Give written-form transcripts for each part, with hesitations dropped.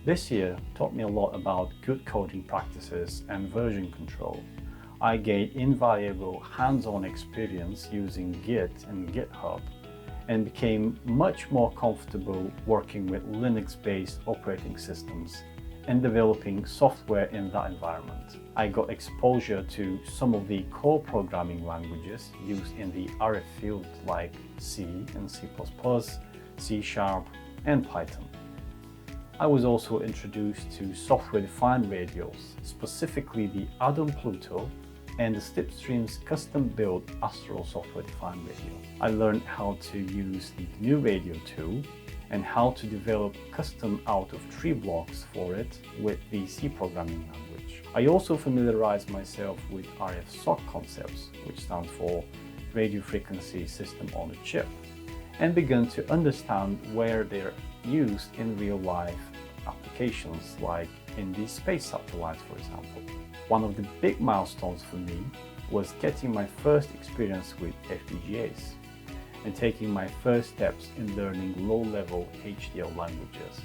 This year taught me a lot about good coding practices and version control. I gained invaluable hands-on experience using Git and GitHub and became much more comfortable working with Linux-based operating systems and developing software in that environment. I got exposure to some of the core programming languages used in the RF field like C and C++, C#, and Python. I was also introduced to software-defined radios, specifically the Atom Pluto and the Slipstream's custom-built Astro software-defined radio. I learned how to use the GNU Radio tool and how to develop custom out-of-tree blocks for it with the C programming language. I also familiarized myself with RF SOC concepts, which stands for Radio Frequency System on a Chip, and began to understand where they're used in real-life applications, like in the space satellites, for example. One of the big milestones for me was getting my first experience with FPGAs and taking my first steps in learning low-level HDL languages,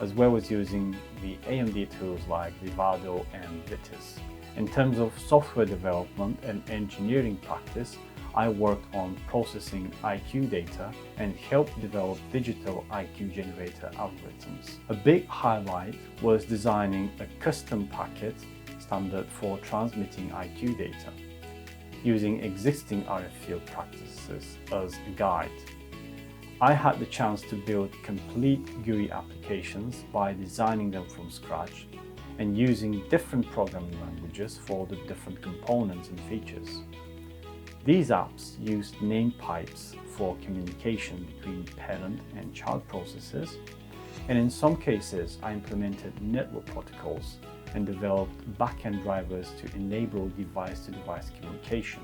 as well as using the AMD tools like Vivado and Vitis. In terms of software development and engineering practice, I worked on processing IQ data and helped develop digital IQ generator algorithms. A big highlight was designing a custom packet standard for transmitting IQ data, using existing RF field practices as a guide. I had the chance to build complete GUI applications by designing them from scratch and using different programming languages for the different components and features. These apps used name pipes for communication between parent and child processors, and in some cases I implemented network protocols and developed backend drivers to enable device-to-device communication.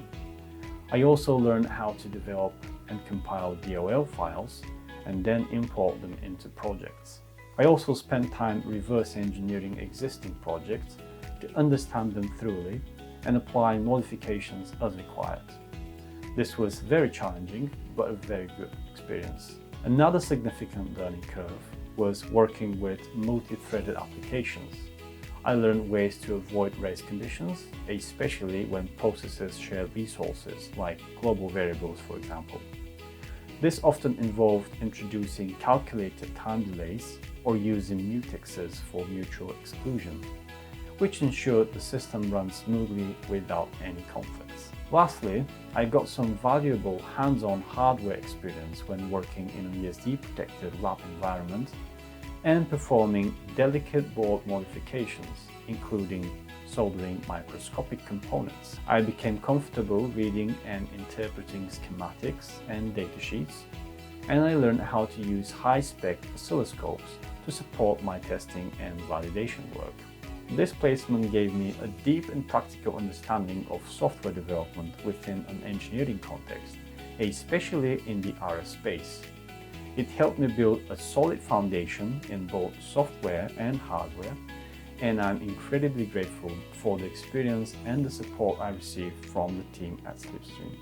I also learned how to develop and compile DLL files and then import them into projects. I also spent time reverse engineering existing projects to understand them thoroughly and apply modifications as required. This was very challenging, but a very good experience. Another significant learning curve was working with multi-threaded applications. I learned ways to avoid race conditions, especially when processors share resources like global variables, for example. This often involved introducing calculated time delays or using mutexes for mutual exclusion, which ensured the system runs smoothly without any conflicts. Lastly, I got some valuable hands-on hardware experience when working in an ESD-protected lab environment and performing delicate board modifications, including soldering microscopic components. I became comfortable reading and interpreting schematics and datasheets, and I learned how to use high-spec oscilloscopes to support my testing and validation work. This placement gave me a deep and practical understanding of software development within an engineering context, especially in the RF space. It helped me build a solid foundation in both software and hardware, and I'm incredibly grateful for the experience and the support I received from the team at Slipstream.